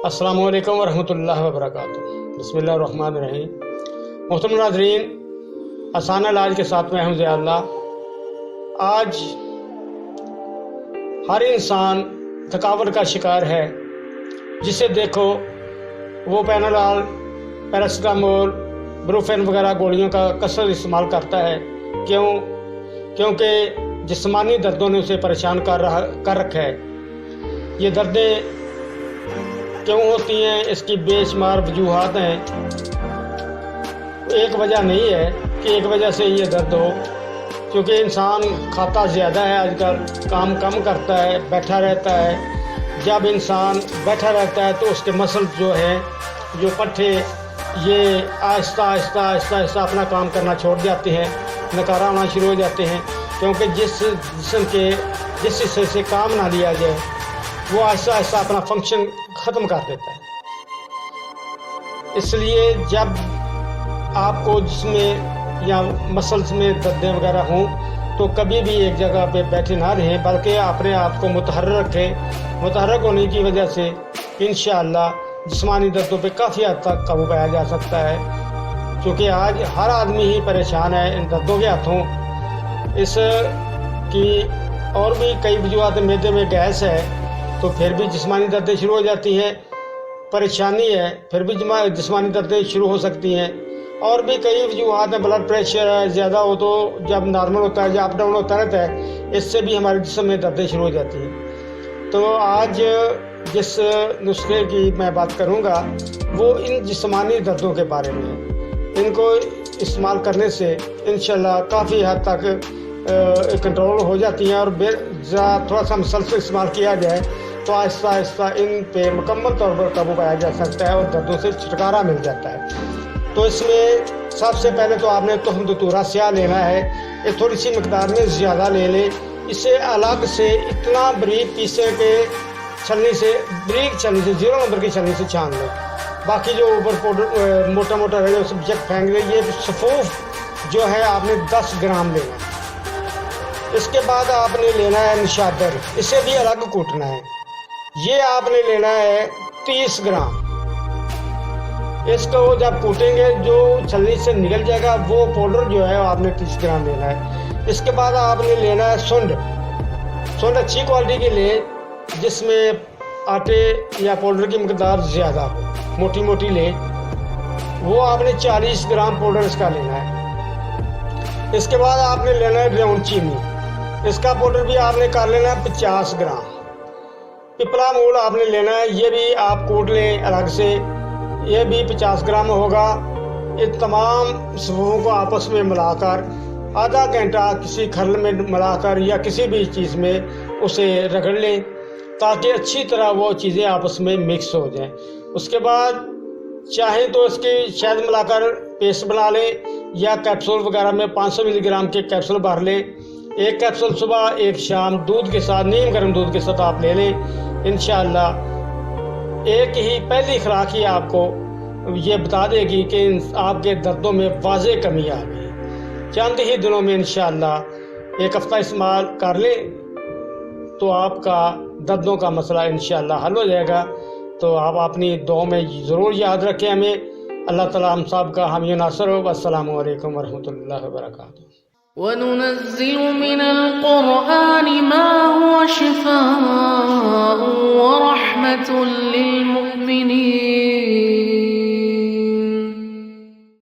अस्सलाम वालेकुम वरहमतुल्लाहि वबरकातुह। बिस्मिल्लाहिर्रहमानिर्रहीम। मोहतरम नाज़रीन, आसान इलाज के साथ मैं हूँ ज़ियाउल्लाह। आज हर इंसान थकावट का शिकार है। जिसे देखो वो पैनाडॉल, पैरासिटामोल, ब्रूफेन वगैरह गोलियों का कसरत इस्तेमाल करता है। क्योंकि जिस्मानी दर्दों ने उसे परेशान कर रखा है। ये दर्दें क्यों होती हैं, इसकी बेशुमार वजूहात हैं। एक वजह नहीं है कि एक वजह से ये दर्द हो, क्योंकि इंसान खाता ज़्यादा है आजकल, काम कम करता है, बैठा रहता है। जब इंसान बैठा रहता है तो उसके मसल जो है, जो पट्टे, ये आहिस्ता आहिस्ता अपना काम करना छोड़ जाते हैं, नकारा होना शुरू हो जाते हैं। क्योंकि जिस जिस्म के जिस हिस्से से काम ना लिया जाए वो आहिस्ता आहिस्ता अपना फंक्शन ख़त्म कर देता है। इसलिए जब आपको जिसमें या मसल्स में दर्दें वगैरह हों तो कभी भी एक जगह पे बैठे ना रहें, बल्कि अपने आप को मुतहर्रिक रखें। मुतहर्रिक होने की वजह से इंशाअल्लाह जिस्मानी दर्दों पे काफ़ी हद तक काबू पाया जा सकता है। क्योंकि आज हर आदमी ही परेशान है इन दर्दों के हाथों। इसकी और भी कई वजूहात, मैदे में गैस है तो फिर भी जिस्मानी दर्दें शुरू हो जाती हैं। परेशानी है फिर भी जिस्मानी दर्दें शुरू हो सकती हैं। और भी कई वजूहात हैं, ब्लड प्रेशर है ज़्यादा हो तो, जब नॉर्मल होता है, जब अप डाउन होता रहता है, इससे भी हमारे जिस्म में दर्दें शुरू हो जाती हैं। तो आज जिस नुस्खे की मैं बात करूँगा वो इन जिस्मानी दर्दों के बारे में है। इनको इस्तेमाल करने से इंशाल्लाह काफ़ी हद तक कंट्रोल हो जाती हैं। और थोड़ा सा मुसलसल इस्तेमाल किया जाए तो आहिस्ता आहिस्ता इन पे मुकम्मल तौर पर काबू पाया जा सकता है और दर्दों से छुटकारा मिल जाता है। तो इसमें सबसे पहले तो आपने तुहम दतूरा स्याह लेना है। ये थोड़ी सी मकदार में ज़्यादा ले लें। इसे अलग से इतना बारीक पीसे के छलनी से, बारीक छलनी से, 0 नंबर की छलनी से छान लें। बाकी जो ऊपर पाउडर मोटा मोटा रहे उसे जब फेंक दें। ये सफ़ूफ जो है आपने 10 ग्राम लेना है। इसके बाद आपने लेना है निशादर, इसे भी अलग कूटना है। ये आपने लेना है 30 ग्राम। इसको जब कूटेंगे जो छलनी से निकल जाएगा वो पाउडर जो है आपने 30 ग्राम लेना है। इसके बाद आपने लेना है सुंड अच्छी क्वालिटी की ले, जिसमें आटे या पाउडर की मकदार ज़्यादा हो, मोटी मोटी ले। वो आपने 40 ग्राम पाउडर इसका लेना है। इसके बाद आपने लेना है ब्राउन चीनी, इसका पाउडर भी आपने कर लेना है 50 ग्राम। पिपला मूल आपने लेना है, ये भी आप कूट लें अलग से, ये भी 50 ग्राम होगा। ये तमाम सबूहों को आपस में मिलाकर आधा घंटा किसी खरल में मिलाकर या किसी भी चीज़ में उसे रगड़ लें, ताकि अच्छी तरह वो चीज़ें आपस में मिक्स हो जाएं। उसके बाद चाहें तो इसकी शहद मिलाकर पेस्ट बना लें, या कैप्सूल वगैरह में 500 मिलीग्राम के कैप्सूल भर लें। एक कैप्सूल सुबह, एक शाम दूध के साथ, नीम गर्म दूध के साथ आप ले लें। इंशाअल्लाह एक ही पहली खुराक ही आपको ये बता देगी कि आपके दर्दों में वाज़ेह कमी आ गई। चंद ही दिनों में इंशाअल्लाह, एक हफ्ता इस्तेमाल कर लें तो आपका दर्दों का मसला इंशाअल्लाह हल हो जाएगा। तो आप अपनी दुआ में ज़रूर याद रखें हमें। अल्लाह ताला हम सब का हामी नासर हो। अस्सलामु अलैकुम वरहमतुल्लाहि वबरकातुहू। وَنُنَزِّلُ مِنَ الْقُرْآنِ مَا هُوَ شِفَاءٌ وَرَحْمَةٌ